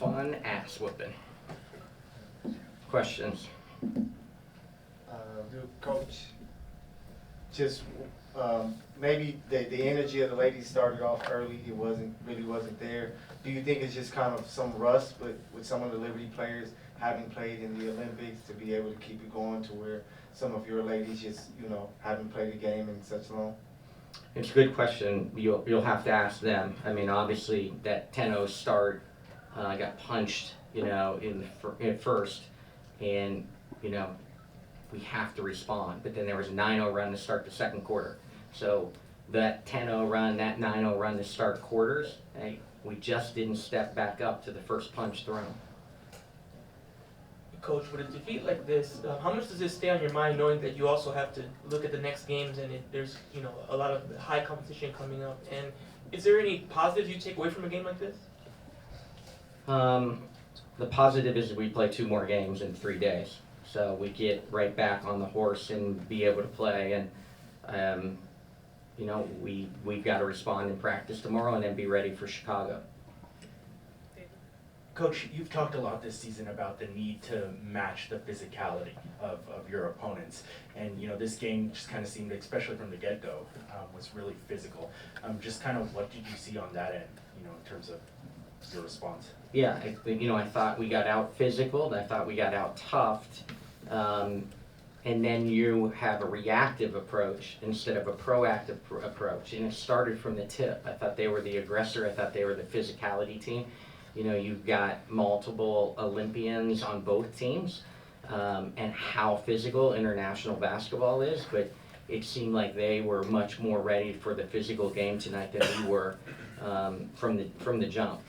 fun ass whooping. Questions? Coach, just maybe the energy of the ladies started off early. It really wasn't there. Do you think it's just kind of some rust, but with some of the Liberty players having played in the Olympics to be able to keep it going to where some of your ladies just haven't played a game in such long? It's a good question. You'll have to ask them. I mean, obviously that 10-0 start got punched, in first, and we have to respond. But then there was a 9-0 run to start the second quarter. So that 10-0 run, that 9-0 run to start quarters, we just didn't step back up to the first punch thrown. Coach, with a defeat like this, how much does this stay on your mind, knowing that you also have to look at the next games and there's a lot of high competition coming up? And is there any positives you take away from a game like this? The positive is we play 2 more games in 3 days, so we get right back on the horse and be able to play. And we've got to respond in practice tomorrow and then be ready for Chicago. Coach, you've talked a lot this season about the need to match the physicality of your opponents. And, this game just kind of seemed, especially from the get-go, was really physical. Just kind of what did you see on that end, in terms of your response? Yeah, I thought we got out physical, I thought we got out toughed. And then you have a reactive approach instead of a proactive approach. And it started from the tip. I thought they were the aggressor. I thought they were the physicality team. You've got multiple Olympians on both teams, and how physical international basketball is, but it seemed like they were much more ready for the physical game tonight than we were from the jump.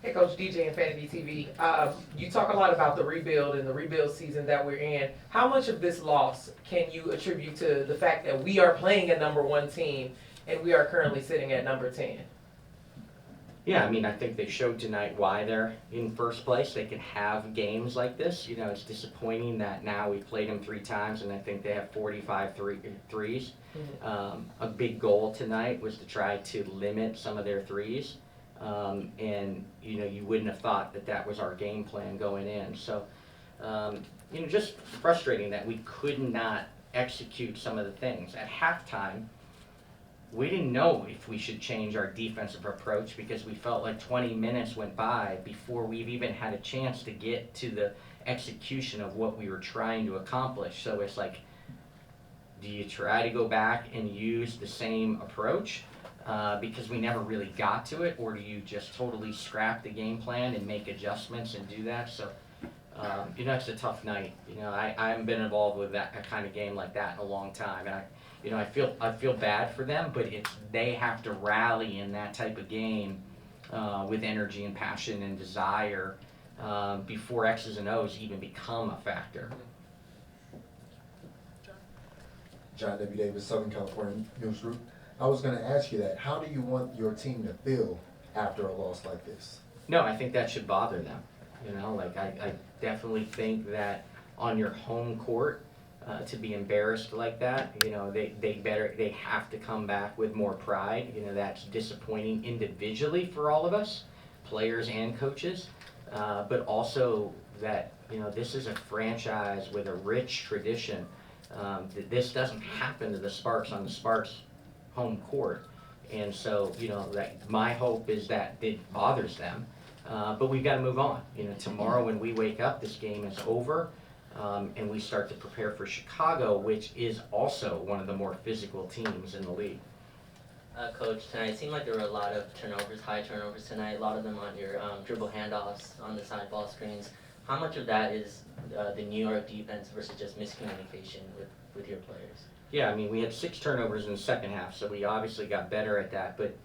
Hey, Coach DJ and Fantasy TV. You talk a lot about the rebuild and the rebuild season that we're in. How much of this loss can you attribute to the fact that we are playing a #1 team and we are currently sitting at number 10? Yeah, I mean, I think they showed tonight why they're in first place. They can have games like this. It's disappointing that now we've played them 3 times, and I think they have 45 threes. Mm-hmm. A big goal tonight was to try to limit some of their threes, and you wouldn't have thought that was our game plan going in. So, just frustrating that we could not execute some of the things at halftime. We didn't know if we should change our defensive approach because we felt like 20 minutes went by before we've even had a chance to get to the execution of what we were trying to accomplish. So it's like, do you try to go back and use the same approach because we never really got to it, or do you just totally scrap the game plan and make adjustments and do that? So, it's a tough night. I haven't been involved with that kind of game like that in a long time, and I feel bad for them, but they have to rally in that type of game with energy and passion and desire before X's and O's even become a factor. John W. Davis, Southern California News Group. I was going to ask you that. How do you want your team to feel after a loss like this? No, I think that should bother them. I definitely think that on your home court, to be embarrassed like that, they have to come back with more pride. That's disappointing individually for all of us, players and coaches, but also that this is a franchise with a rich tradition. This doesn't happen to the Sparks on the Sparks home court, and so that my hope is that it bothers them, but we've got to move on. Tomorrow when we wake up, this game is over. And we start to prepare for Chicago, which is also one of the more physical teams in the league. Coach, tonight it seemed like there were a lot of turnovers, high turnovers tonight, a lot of them on your dribble handoffs, on the side ball screens. How much of that is the New York defense versus just miscommunication with your players? Yeah, I mean, we had 6 turnovers in the second half, so we obviously got better at that, but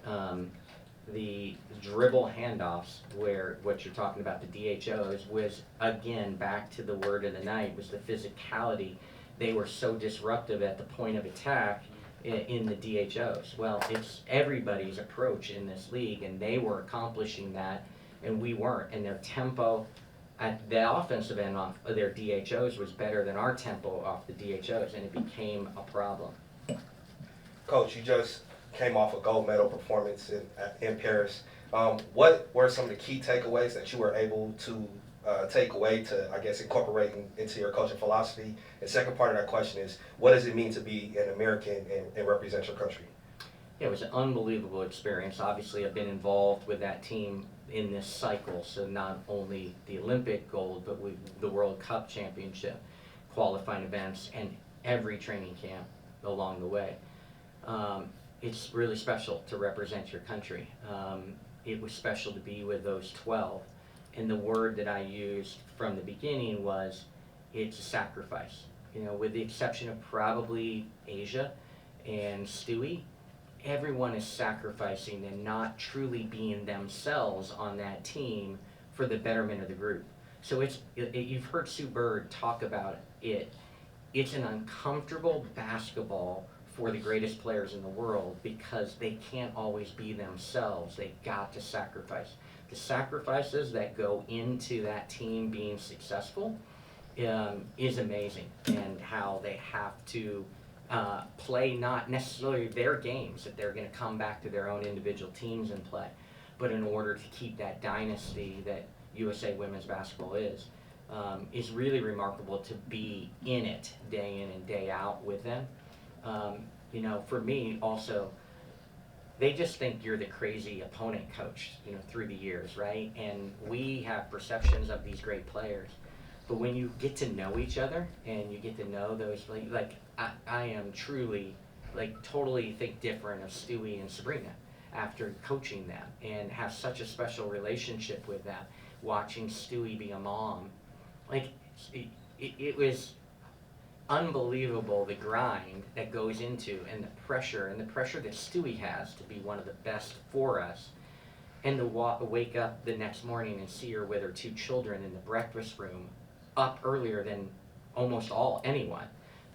the dribble handoffs, where what you're talking about, the DHOs, was again back to the word of the night, was the physicality. They were so disruptive at the point of attack in the DHOs. Well, it's everybody's approach in this league, and they were accomplishing that, and we weren't. And their tempo at the offensive end off of their DHOs was better than our tempo off the DHOs, and it became a problem. Coach, you just came off a gold medal performance in Paris. What were some of the key takeaways that you were able to take away to, I guess, incorporate into your coaching philosophy? And second part of that question is, what does it mean to be an American and represent your country? Yeah, it was an unbelievable experience. Obviously, I've been involved with that team in this cycle, so not only the Olympic gold, but with the World Cup Championship, qualifying events, and every training camp along the way. It's really special to represent your country. It was special to be with those 12. And the word that I used from the beginning was, it's a sacrifice. You know, with the exception of probably Asia and Stewie, everyone is sacrificing and not truly being themselves on that team for the betterment of the group. So you've heard Sue Bird talk about it. It's an uncomfortable basketball for the greatest players in the world because they can't always be themselves. They've got to sacrifice. The sacrifices that go into that team being successful is amazing, and how they have to play not necessarily their games, that they're going to come back to their own individual teams and play, but in order to keep that dynasty that USA women's basketball is really remarkable to be in it day in and day out with them. You know, for me also, they just think you're the crazy opponent coach, you know, through the years, right? And we have perceptions of these great players. But when you get to know each other and you get to know those, like I am truly, like, totally think different of Stewie and Sabrina after coaching them and have such a special relationship with them. Watching Stewie be a mom, like, it was unbelievable, the grind that goes into and the pressure that Stewie has to be one of the best for us, and to wake up the next morning and see her with her 2 children in the breakfast room up earlier than almost anyone,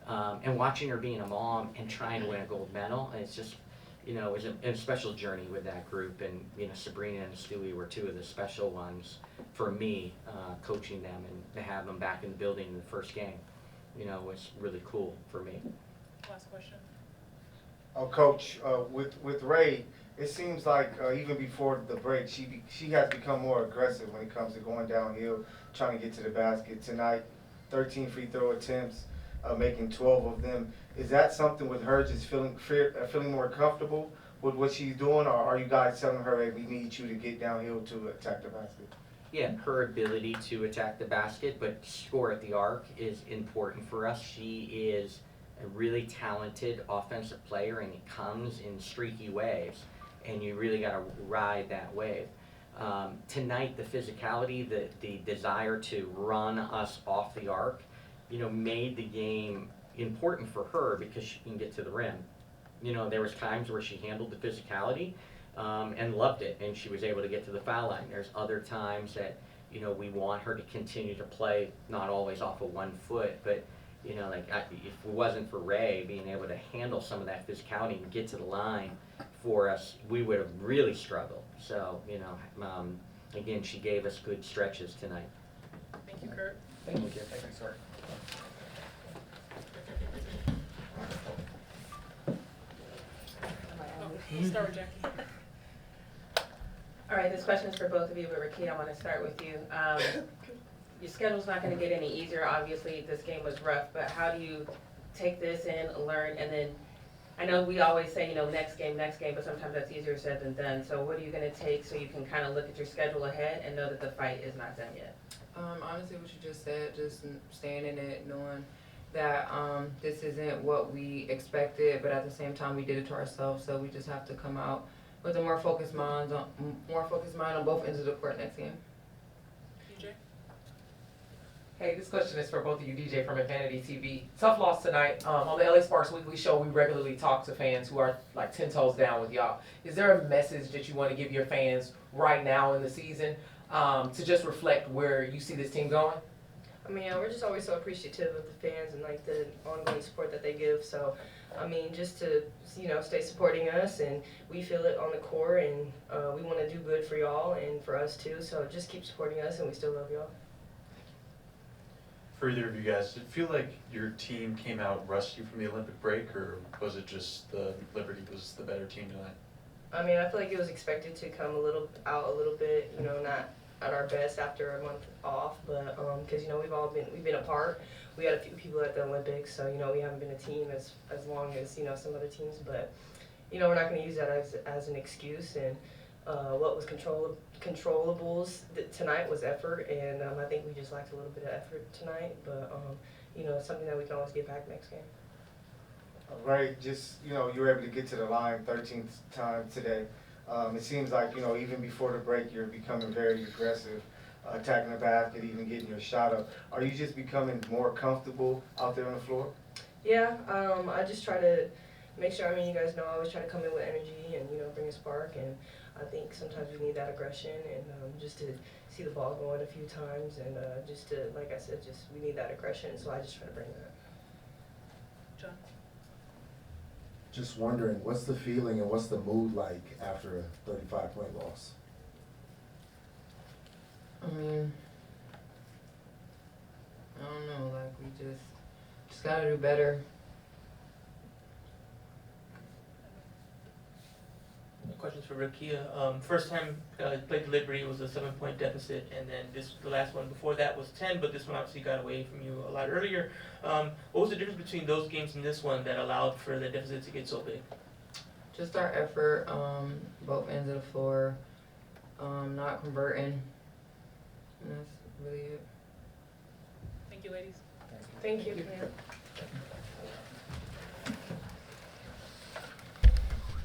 and watching her being a mom and trying to win a gold medal. And it's just, you know, it was a special journey with that group. And, you know, Sabrina and Stewie were 2 of the special ones for me, coaching them, and to have them back in the building in the first game, you know, was really cool for me. Last question. Coach, with Rae, it seems like even before the break, she has become more aggressive when it comes to going downhill, trying to get to the basket. Tonight, 13 free throw attempts, making 12 of them. Is that something with her just feeling more comfortable with what she's doing, or are you guys telling her, hey, we need you to get downhill to attack the basket? Yeah, her ability to attack the basket but score at the arc is important for us. She is a really talented offensive player, and it comes in streaky waves, and you really got to ride that wave. Tonight, the physicality, the desire to run us off the arc, you know, made the game important for her because she can get to the rim. You know, there was times where she handled the physicality and loved it, and she was able to get to the foul line. There's other times that, you know, we want her to continue to play, not always off of 1 foot, but, you know, like, if it wasn't for Rae being able to handle some of that physicality and get to the line for us, we would have really struggled. So, you know, again, she gave us good stretches tonight. Thank you, Kurt. Thank you. Thank you, sir. Let's start with Jackie. All right, this question is for both of you, but Rickea, I want to start with you. Your schedule's not going to get any easier. Obviously, this game was rough, but how do you take this in, learn, and then I know we always say, you know, next game, but sometimes that's easier said than done. So what are you going to take so you can kind of look at your schedule ahead and know that the fight is not done yet? Honestly, what you just said, just staying in it, knowing that this isn't what we expected, but at the same time, we did it to ourselves. So we just have to come out with a more focused mind on both ends of the court next game. DJ? Hey, this question is for both of you, DJ from Infinity TV. Tough loss tonight. On the LA Sparks Weekly Show, we regularly talk to fans who are like 10 toes down with y'all. Is there a message that you want to give your fans right now in the season to just reflect where you see this team going? I mean, we're just always so appreciative of the fans and like the ongoing support that they give. So, I mean, just to, you know, stay supporting us, and we feel it on the court, and we want to do good for y'all and for us too. So just keep supporting us, and we still love y'all. For either of you guys, did it feel like your team came out rusty from the Olympic break, or was it just the Liberty was the better team tonight? I mean, I feel like it was expected to come a little bit, you know, not at our best after a month off, but because you know we've been apart. We had a few people at the Olympics, so you know we haven't been a team as long as you know some other teams. But you know we're not going to use that as an excuse. And what was controllables tonight was effort, and I think we just lacked a little bit of effort tonight. But you know it's something that we can always get back next game. Right, just, you know, you were able to get to the line 13th time today. It seems like, you know, even before the break, you're becoming very aggressive, attacking the basket, even getting your shot up. Are you just becoming more comfortable out there on the floor? Yeah, I just try to make sure, I mean, you guys know I always try to come in with energy and, you know, bring a spark. And I think sometimes we need that aggression and just to see the ball going a few times and just to, like I said, just we need that aggression. So I just try to bring that. John? Just wondering, what's the feeling and what's the mood like after a 35-point loss? I mean, I don't know, like we just gotta do better. Questions for Rickea. First time played Liberty, it was a 7-point deficit, and then the last one before that was 10, but this one obviously got away from you a lot earlier. What was the difference between those games and this one that allowed for the deficit to get so big? Just our effort, both ends of the floor, not converting, and that's really it. Thank you, ladies. Thank you.